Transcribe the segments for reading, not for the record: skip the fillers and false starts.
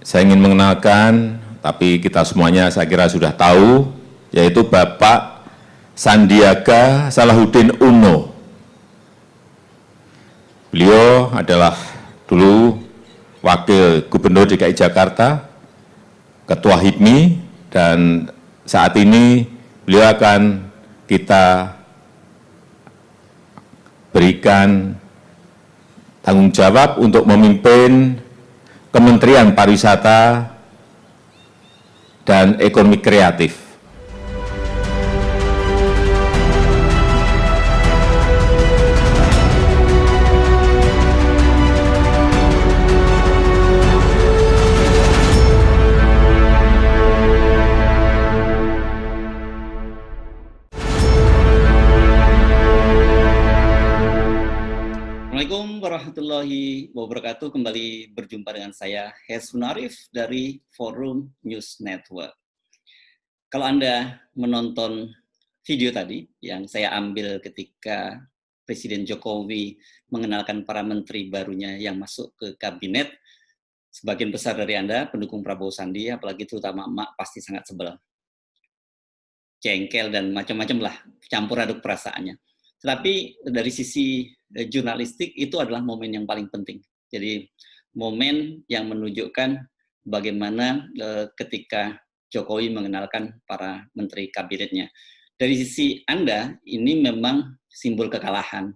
Saya ingin mengenalkan, tapi kita semuanya saya kira sudah tahu, yaitu Bapak Sandiaga Salahuddin Uno. Beliau adalah dulu Wakil Gubernur DKI Jakarta, Ketua HIPMI, dan saat ini beliau akan kita berikan tanggung jawab untuk memimpin Kementerian Pariwisata dan Ekonomi Kreatif. Assalamualaikum warahmatullahi wabarakatuh. Kembali berjumpa dengan saya, Hezfun Arif dari Forum News Network. Kalau Anda menonton video tadi yang saya ambil ketika Presiden Jokowi mengenalkan para menteri barunya yang masuk ke kabinet, sebagian besar dari Anda pendukung Prabowo Sandi, apalagi terutama emak, pasti sangat sebel. Jengkel dan macam-macam lah, campur aduk perasaannya. Tetapi dari sisi jurnalistik itu adalah momen yang paling penting. Jadi momen yang menunjukkan bagaimana ketika Jokowi mengenalkan para menteri kabinetnya. Dari sisi Anda, ini memang simbol kekalahan.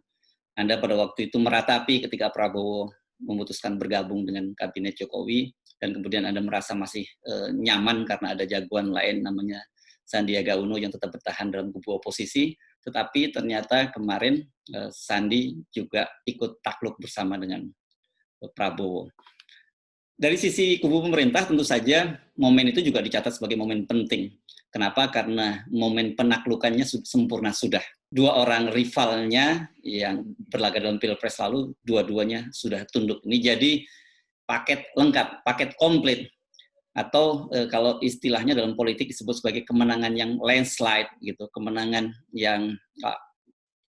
Anda pada waktu itu meratapi ketika Prabowo memutuskan bergabung dengan kabinet Jokowi, dan kemudian Anda merasa masih nyaman karena ada jagoan lain namanya Sandiaga Uno yang tetap bertahan dalam kubu oposisi, tetapi ternyata kemarin Sandi juga ikut takluk bersama dengan Prabowo. Dari sisi kubu pemerintah tentu saja momen itu juga dicatat sebagai momen penting. Kenapa? Karena momen penaklukannya sempurna sudah. Dua orang rivalnya yang berlaga dalam Pilpres lalu, dua-duanya sudah tunduk. Ini jadi paket lengkap, paket komplit. Atau kalau istilahnya dalam politik disebut sebagai kemenangan yang landslide gitu, kemenangan yang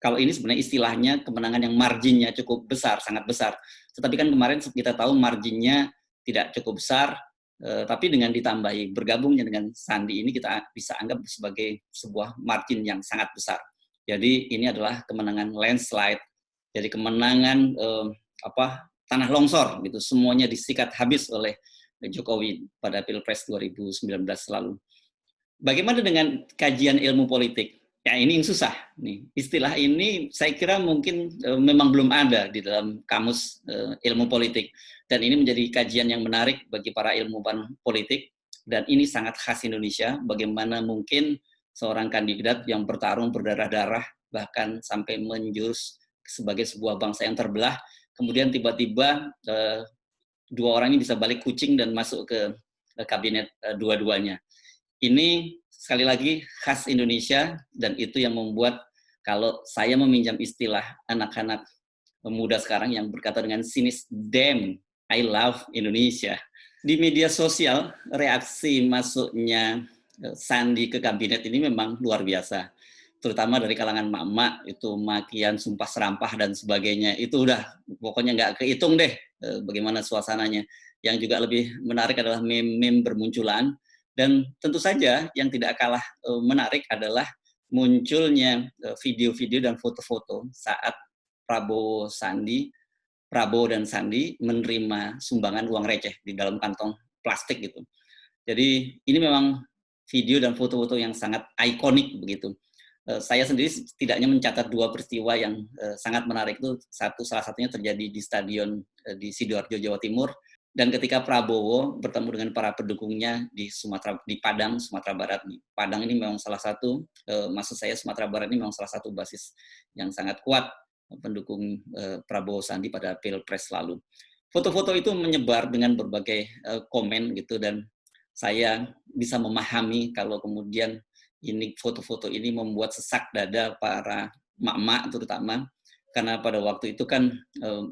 kalau ini sebenarnya istilahnya kemenangan yang marginnya cukup besar, sangat besar. Tetapi kan kemarin kita tahu marginnya tidak cukup besar, tapi dengan ditambahi bergabungnya dengan Sandi ini kita bisa anggap sebagai sebuah margin yang sangat besar. Jadi ini adalah kemenangan landslide, jadi kemenangan tanah longsor gitu, semuanya disikat habis oleh Jokowi pada Pilpres 2019 lalu. Bagaimana dengan kajian ilmu politik? Ya ini yang susah nih. Istilah ini saya kira mungkin memang belum ada di dalam kamus ilmu politik, dan ini menjadi kajian yang menarik bagi para ilmuwan politik, dan ini sangat khas Indonesia. Bagaimana mungkin seorang kandidat yang bertarung berdarah-darah bahkan sampai menjurus sebagai sebuah bangsa yang terbelah, kemudian tiba-tiba dua orang ini bisa balik kucing dan masuk ke kabinet dua-duanya. Ini sekali lagi khas Indonesia, dan itu yang membuat kalau saya meminjam istilah anak-anak muda sekarang yang berkata dengan sinis, damn, I love Indonesia. Di media sosial, reaksi masuknya Sandi ke kabinet ini memang luar biasa. Terutama dari kalangan mak-mak, itu makian, sumpah serampah, dan sebagainya. Itu udah pokoknya nggak kehitung deh bagaimana suasananya. Yang juga lebih menarik adalah meme-meme bermunculan. Dan tentu saja yang tidak kalah menarik adalah munculnya video-video dan foto-foto saat Prabowo dan Sandi menerima sumbangan uang receh di dalam kantong plastik gitu. Jadi ini memang video dan foto-foto yang sangat ikonik begitu. Saya sendiri setidaknya mencatat dua peristiwa yang sangat menarik itu. Salah satunya terjadi di stadion di Sidoarjo, Jawa Timur, dan ketika Prabowo bertemu dengan para pendukungnya di Padang, Sumatera Barat. Padang ini memang salah satu, maksud saya Sumatera Barat ini memang salah satu basis yang sangat kuat pendukung Prabowo Sandi pada Pilpres lalu. Foto-foto itu menyebar dengan berbagai komen gitu, dan saya bisa memahami kalau kemudian ini foto-foto ini membuat sesak dada para mak-mak terutama, karena pada waktu itu kan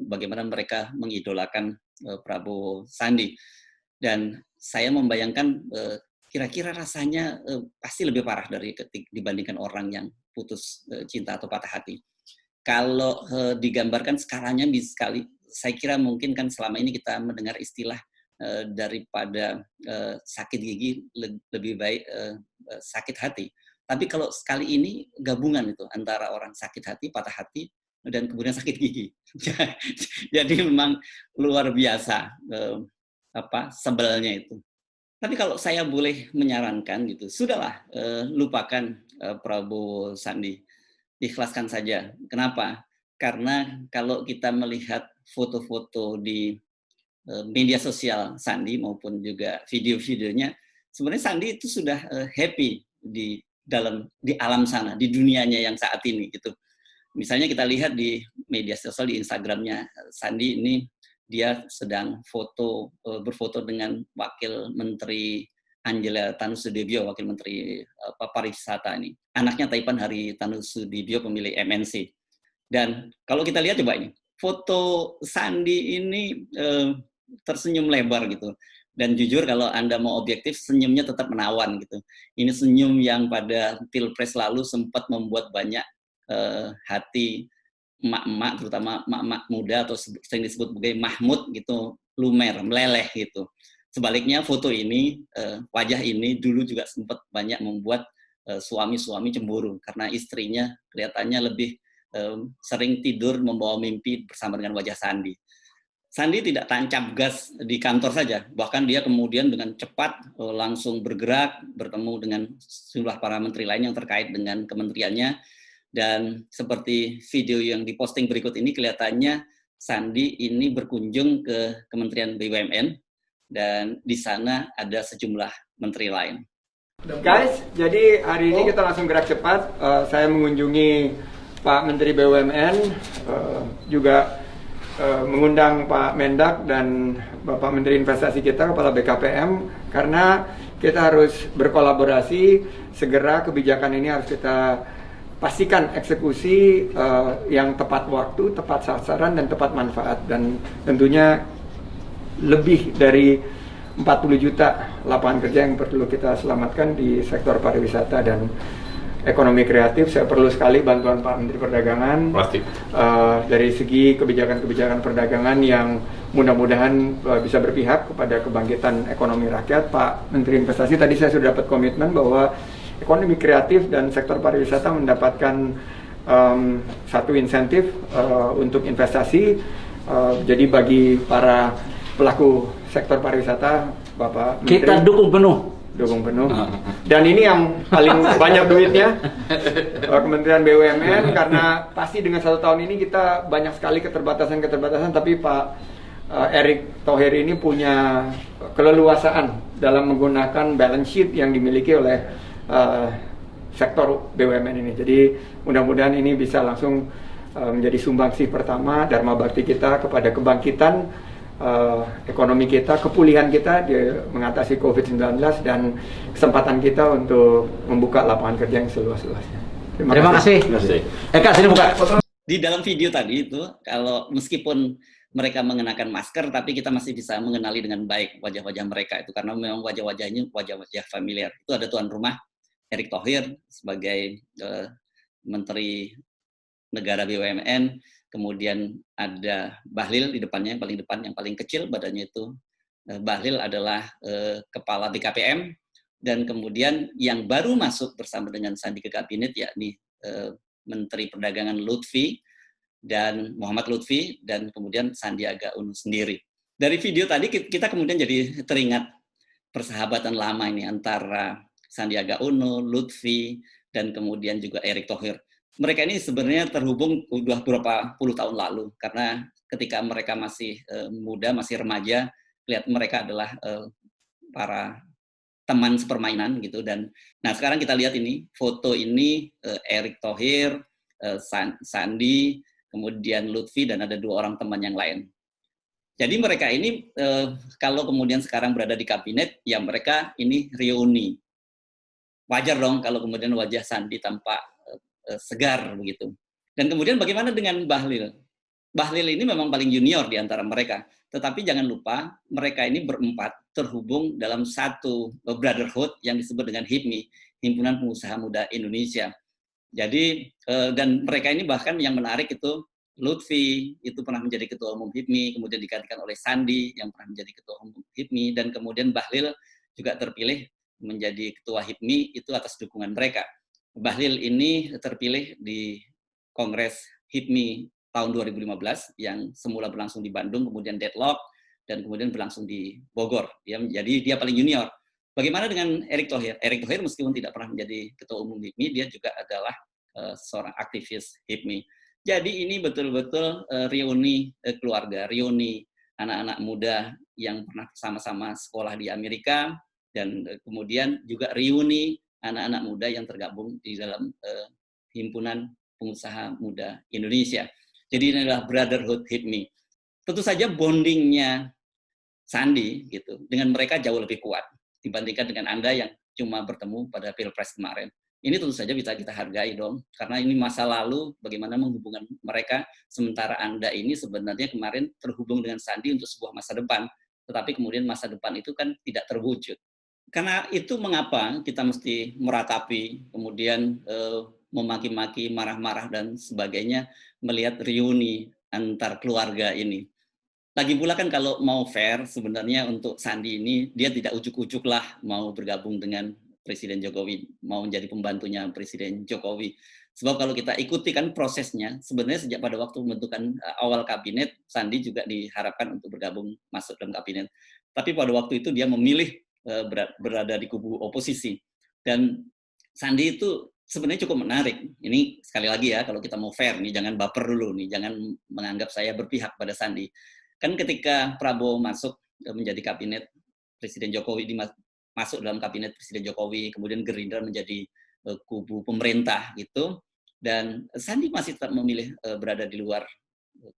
bagaimana mereka mengidolakan Prabowo Sandi, dan saya membayangkan kira-kira rasanya pasti lebih parah dibandingkan orang yang putus cinta atau patah hati. Kalau digambarkan skalanya sekali, saya kira mungkin kan selama ini kita mendengar istilah daripada sakit gigi lebih baik sakit hati. Tapi kalau sekali ini gabungan itu antara orang sakit hati, patah hati, dan kemudian sakit gigi. Jadi memang luar biasa sebelnya itu. Tapi kalau saya boleh menyarankan gitu, sudahlah lupakan Prabowo Sandi, ikhlaskan saja. Kenapa? Karena kalau kita melihat foto-foto di media sosial Sandi maupun juga video-videonya, sebenarnya Sandi itu sudah happy di alam sana, di dunianya yang saat ini gitu. Misalnya kita lihat di media sosial, di Instagramnya Sandi ini, dia sedang berfoto dengan Wakil Menteri Angela Tanusudibio, Wakil Menteri Pariwisata ini. Anaknya Taipan Hari Tanusudibio, pemilik MNC. Dan kalau kita lihat coba ini, foto Sandi ini tersenyum lebar gitu. Dan jujur kalau Anda mau objektif, senyumnya tetap menawan gitu. Ini senyum yang pada Pilpres lalu sempat membuat banyak hati emak-emak, terutama emak-emak muda atau sering disebut sebagai Mahmud gitu, lumer, meleleh gitu. Sebaliknya foto ini, wajah ini dulu juga sempat banyak membuat suami-suami cemburu karena istrinya kelihatannya lebih sering tidur membawa mimpi bersama dengan wajah Sandi. Sandi tidak tancap gas di kantor saja, bahkan dia kemudian dengan cepat langsung bergerak, bertemu dengan sejumlah para menteri lain yang terkait dengan kementeriannya, dan seperti video yang diposting berikut ini kelihatannya Sandi ini berkunjung ke Kementerian BUMN, dan di sana ada sejumlah menteri lain. Guys, jadi hari ini kita langsung gerak cepat. Saya mengunjungi Pak Menteri BUMN, juga mengundang Pak Mendak dan Bapak Menteri Investasi kita, Kepala BKPM, karena kita harus berkolaborasi. Segera kebijakan ini harus kita pastikan eksekusi yang tepat waktu, tepat sasaran, dan tepat manfaat. Dan tentunya lebih dari 40 juta lapangan kerja yang perlu kita selamatkan di sektor pariwisata dan ekonomi kreatif. Saya perlu sekali bantuan Pak Menteri Perdagangan. Pasti. Dari segi kebijakan-kebijakan perdagangan yang mudah-mudahan bisa berpihak kepada kebangkitan ekonomi rakyat. Pak Menteri Investasi, tadi saya sudah dapat komitmen bahwa ekonomi kreatif dan sektor pariwisata mendapatkan satu insentif untuk investasi. Jadi bagi para pelaku sektor pariwisata, Bapak Menteri, kita dukung penuh. Dan ini yang paling banyak duitnya, Kementerian BUMN, karena pasti dengan 1 tahun ini kita banyak sekali keterbatasan, tapi Pak Erick Thohir ini punya keleluasaan dalam menggunakan balance sheet yang dimiliki oleh sektor BUMN ini. Jadi mudah-mudahan ini bisa langsung menjadi sumbangsih pertama Dharma Bakti kita kepada kebangkitan ekonomi kita, kepulihan kita mengatasi COVID-19, dan kesempatan kita untuk membuka lapangan kerja yang seluas-luasnya. Terima kasih. Eka, sini buka. Di dalam video tadi itu, kalau meskipun mereka mengenakan masker, tapi kita masih bisa mengenali dengan baik wajah-wajah mereka itu, karena memang wajah-wajahnya wajah-wajah familiar. Itu ada tuan rumah Erick Thohir sebagai Menteri Negara BUMN, kemudian ada Bahlil di depannya, yang paling depan, yang paling kecil badannya itu. Bahlil adalah Kepala BKPM, dan kemudian yang baru masuk bersama dengan Sandi ke kabinet yakni Menteri Perdagangan Lutfi dan Muhammad Lutfi, dan kemudian Sandiaga Uno sendiri. Dari video tadi kita kemudian jadi teringat persahabatan lama ini antara Sandiaga Uno, Lutfi, dan kemudian juga Erick Thohir. Mereka ini sebenarnya terhubung udah beberapa puluh tahun lalu, karena ketika mereka masih muda, masih remaja, lihat mereka adalah para teman sepermainan gitu. Dan nah sekarang kita lihat ini foto ini, Erick Thohir, Sandi, kemudian Lutfi, dan ada 2 orang teman yang lain. Jadi mereka ini kalau kemudian sekarang berada di kabinet, ya mereka ini reuni. Wajar dong kalau kemudian wajah Sandi tampak segar begitu. Dan kemudian bagaimana dengan Bahlil? Bahlil ini memang paling junior di antara mereka, tetapi jangan lupa mereka ini berempat terhubung dalam satu brotherhood yang disebut dengan HIPMI, Himpunan Pengusaha Muda Indonesia. Jadi dan mereka ini bahkan yang menarik itu Lutfi itu pernah menjadi ketua umum HIPMI, kemudian digantikan oleh Sandi yang pernah menjadi ketua umum HIPMI, dan kemudian Bahlil juga terpilih menjadi ketua HIPMI itu atas dukungan mereka. Bahlil ini terpilih di Kongres HIPMI tahun 2015 yang semula berlangsung di Bandung, kemudian deadlock, dan kemudian berlangsung di Bogor. Jadi dia paling junior. Bagaimana dengan Erick Thohir? Erick Thohir meskipun tidak pernah menjadi ketua umum HIPMI, dia juga adalah seorang aktivis HIPMI. Jadi ini betul-betul reuni keluarga, reuni anak-anak muda yang pernah sama-sama sekolah di Amerika, dan kemudian juga reuni anak-anak muda yang tergabung di dalam Himpunan Pengusaha Muda Indonesia. Jadi ini adalah Brotherhood HIPMI. Tentu saja bondingnya Sandi gitu dengan mereka jauh lebih kuat dibandingkan dengan Anda yang cuma bertemu pada Pilpres kemarin. Ini tentu saja bisa kita hargai dong, karena ini masa lalu bagaimana menghubungkan mereka, sementara Anda ini sebenarnya kemarin terhubung dengan Sandi untuk sebuah masa depan, tetapi kemudian masa depan itu kan tidak terwujud. Karena itu mengapa kita mesti meratapi, kemudian memaki-maki, marah-marah, dan sebagainya, melihat reuni antar keluarga ini. Lagi pula kan kalau mau fair, sebenarnya untuk Sandi ini, dia tidak ujuk-ujuk lah mau bergabung dengan Presiden Jokowi, mau menjadi pembantunya Presiden Jokowi. Sebab kalau kita ikuti kan prosesnya, sebenarnya sejak pada waktu pembentukan awal kabinet, Sandi juga diharapkan untuk bergabung masuk dalam kabinet. Tapi pada waktu itu dia memilih berada di kubu oposisi. Dan Sandi itu sebenarnya cukup menarik. Ini sekali lagi ya, kalau kita mau fair nih, jangan baper dulu nih, jangan menganggap saya berpihak pada Sandi. Kan ketika Prabowo masuk menjadi kabinet Presiden Jokowi, masuk dalam kabinet Presiden Jokowi, kemudian Gerindra menjadi kubu pemerintah gitu, dan Sandi masih tetap memilih berada di luar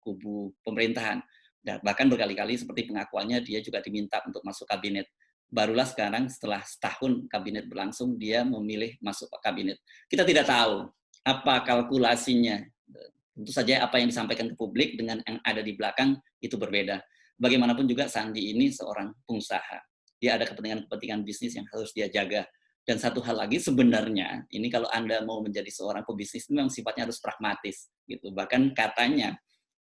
kubu pemerintahan. Dan bahkan berkali-kali seperti pengakuannya dia juga diminta untuk masuk kabinet. Barulah sekarang setelah setahun kabinet berlangsung dia memilih masuk kabinet. Kita tidak tahu apa kalkulasinya. Tentu saja apa yang disampaikan ke publik dengan yang ada di belakang itu berbeda. Bagaimanapun juga Sandi ini seorang pengusaha. Dia ada kepentingan-kepentingan bisnis yang harus dia jaga. Dan satu hal lagi sebenarnya, ini kalau Anda mau menjadi seorang pebisnis, memang sifatnya harus pragmatis. Gitu. Bahkan katanya,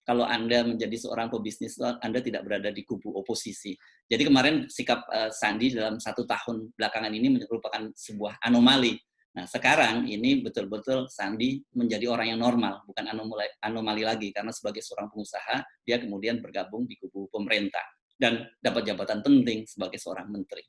kalau Anda menjadi seorang pebisnis, Anda tidak berada di kubu oposisi. Jadi kemarin sikap Sandi dalam 1 tahun belakangan ini merupakan sebuah anomali. Nah sekarang ini betul-betul Sandi menjadi orang yang normal, bukan anomali lagi, karena sebagai seorang pengusaha, dia kemudian bergabung di kubu pemerintah dan dapat jabatan penting sebagai seorang menteri.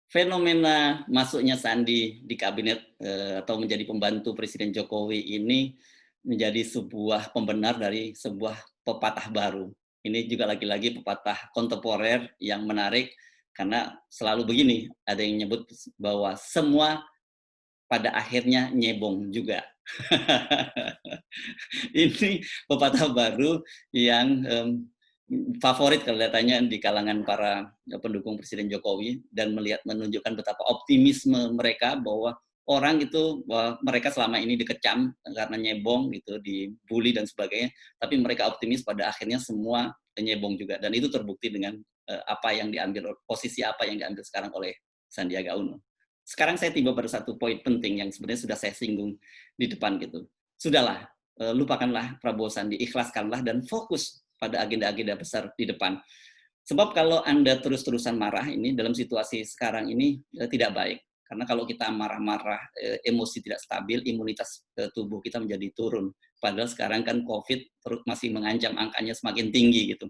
Fenomena masuknya Sandi di kabinet atau menjadi pembantu Presiden Jokowi ini menjadi sebuah pembenar dari sebuah pepatah baru. Ini juga lagi-lagi pepatah kontemporer yang menarik, karena selalu begini, ada yang menyebut bahwa semua pada akhirnya nyebong juga. Ini pepatah baru yang favorit kelihatannya di kalangan para pendukung Presiden Jokowi, dan menunjukkan betapa optimisme mereka bahwa orang itu, bahwa mereka selama ini dikecam karena nyebong gitu, dibully dan sebagainya, tapi mereka optimis pada akhirnya semua nyebong juga, dan itu terbukti dengan apa yang diambil, posisi apa yang diambil sekarang oleh Sandiaga Uno. Sekarang saya tiba pada satu poin penting yang sebenarnya sudah saya singgung di depan gitu. Sudahlah, lupakanlah Prabowo Sandi, ikhlaskanlah dan fokus pada agenda-agenda besar di depan. Sebab kalau Anda terus-terusan marah ini dalam situasi sekarang ini tidak baik. Karena kalau kita marah-marah, emosi tidak stabil, imunitas tubuh kita menjadi turun. Padahal sekarang kan COVID masih mengancam, angkanya semakin tinggi gitu.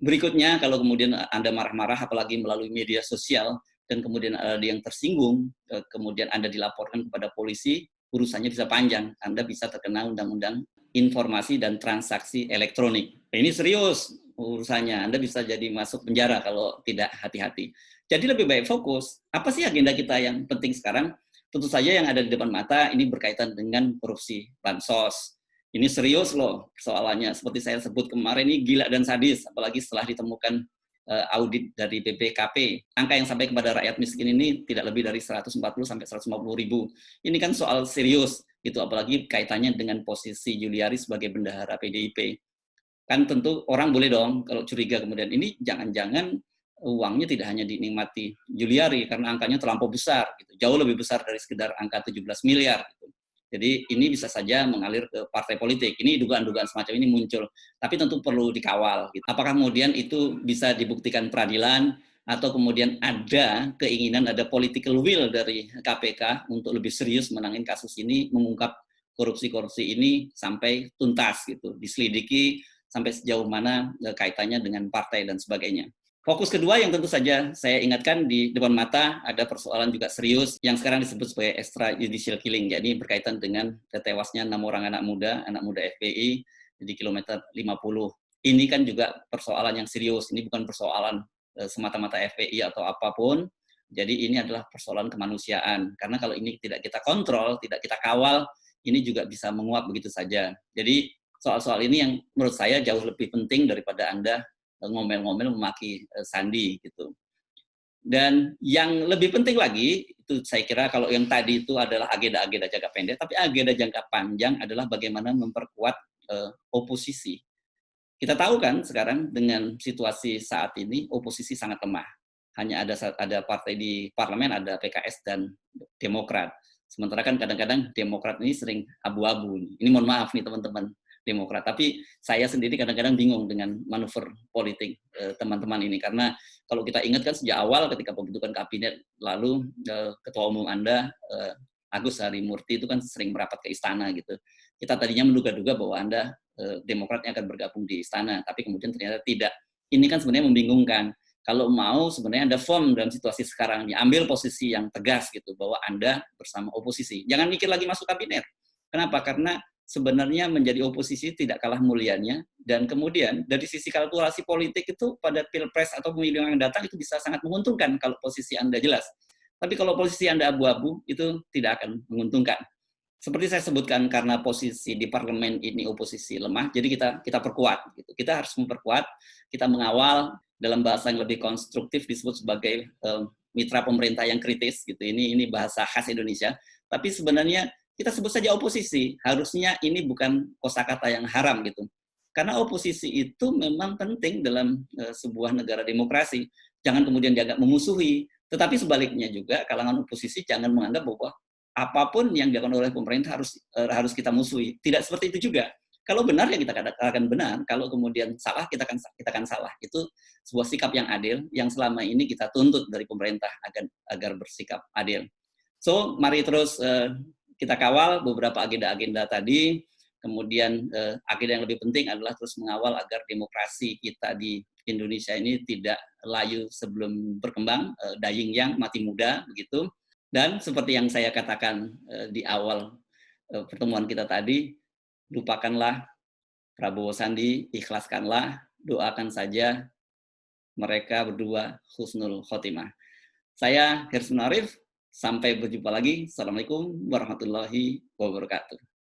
Berikutnya, kalau kemudian Anda marah-marah, apalagi melalui media sosial, dan kemudian ada yang tersinggung, kemudian Anda dilaporkan kepada polisi, urusannya bisa panjang. Anda bisa terkena undang-undang informasi dan transaksi elektronik. Ini serius urusannya. Anda bisa jadi masuk penjara kalau tidak hati-hati. Jadi lebih baik fokus. Apa sih agenda kita yang penting sekarang? Tentu saja yang ada di depan mata ini berkaitan dengan korupsi bansos. Ini serius loh persoalannya. Seperti saya sebut kemarin, ini gila dan sadis, apalagi setelah ditemukan audit dari BPKP. Angka yang sampai kepada rakyat miskin ini tidak lebih dari 140 sampai 150 ribu. Ini kan soal serius, gitu. Apalagi kaitannya dengan posisi Juliari sebagai bendahara PDIP. Kan tentu orang boleh dong kalau curiga kemudian ini jangan-jangan uangnya tidak hanya dinikmati Juliari karena angkanya terlampau besar, gitu. Jauh lebih besar dari sekedar angka 17 miliar. Gitu. Jadi ini bisa saja mengalir ke partai politik. Ini dugaan-dugaan semacam ini muncul, tapi tentu perlu dikawal. Gitu. Apakah kemudian itu bisa dibuktikan peradilan, atau kemudian ada keinginan, ada political will dari KPK untuk lebih serius menangin kasus ini, mengungkap korupsi-korupsi ini sampai tuntas, gitu, diselidiki sampai sejauh mana kaitannya dengan partai dan sebagainya. Fokus kedua yang tentu saja saya ingatkan di depan mata ada persoalan juga serius yang sekarang disebut sebagai extrajudicial killing, jadi berkaitan dengan tewasnya 6 orang anak muda FPI di kilometer 50. Ini kan juga persoalan yang serius, ini bukan persoalan semata-mata FPI atau apapun, jadi ini adalah persoalan kemanusiaan, karena kalau ini tidak kita kontrol, tidak kita kawal, ini juga bisa menguap begitu saja. Jadi soal-soal ini yang menurut saya jauh lebih penting daripada Anda ngomel-ngomel memaki Sandi gitu. Dan yang lebih penting lagi, itu saya kira kalau yang tadi itu adalah agenda-agenda jangka pendek, tapi agenda jangka panjang adalah bagaimana memperkuat oposisi. Kita tahu kan sekarang dengan situasi saat ini, oposisi sangat lemah. Hanya ada partai di parlemen, ada PKS dan Demokrat. Sementara kan kadang-kadang Demokrat ini sering abu-abu. Ini mohon maaf nih teman-teman Demokrat, tapi saya sendiri kadang-kadang bingung dengan manuver politik teman-teman ini, karena kalau kita ingat kan sejak awal ketika pembentukan kabinet lalu ketua umum Anda Agus Harimurti itu kan sering merapat ke istana gitu. Kita tadinya menduga-duga bahwa Anda Demokratnya akan bergabung di istana, tapi kemudian ternyata tidak. Ini kan sebenarnya membingungkan. Kalau mau sebenarnya Anda firm dalam situasi sekarang, ambil posisi yang tegas gitu bahwa Anda bersama oposisi. Jangan mikir lagi masuk kabinet. Kenapa? Karena sebenarnya menjadi oposisi tidak kalah mulianya, dan kemudian dari sisi kalkulasi politik itu pada pilpres atau pemilu yang datang itu bisa sangat menguntungkan kalau posisi Anda jelas. Tapi kalau posisi Anda abu-abu itu tidak akan menguntungkan. Seperti saya sebutkan, karena posisi di parlemen ini oposisi lemah, jadi kita perkuat. Gitu. Kita harus memperkuat, kita mengawal, dalam bahasa yang lebih konstruktif disebut sebagai mitra pemerintah yang kritis. Gitu. Ini bahasa khas Indonesia. Tapi sebenarnya kita sebut saja oposisi, harusnya ini bukan kosakata yang haram gitu. Karena oposisi itu memang penting dalam sebuah negara demokrasi. Jangan kemudian dianggap memusuhi, tetapi sebaliknya juga kalangan oposisi jangan menganggap bahwa apapun yang dilakukan oleh pemerintah harus kita musuhi. Tidak seperti itu juga. Kalau benar ya kita akan benar, kalau kemudian salah kita akan salah. Itu sebuah sikap yang adil yang selama ini kita tuntut dari pemerintah agar bersikap adil. So, mari terus kita kawal beberapa agenda-agenda tadi, kemudian agenda yang lebih penting adalah terus mengawal agar demokrasi kita di Indonesia ini tidak layu sebelum berkembang, dying young, mati muda, begitu. Dan seperti yang saya katakan di awal pertemuan kita tadi, lupakanlah Prabowo Sandi, ikhlaskanlah, doakan saja mereka berdua husnul khotimah. Saya Hirsun Arif, sampai berjumpa lagi. Assalamualaikum warahmatullahi wabarakatuh.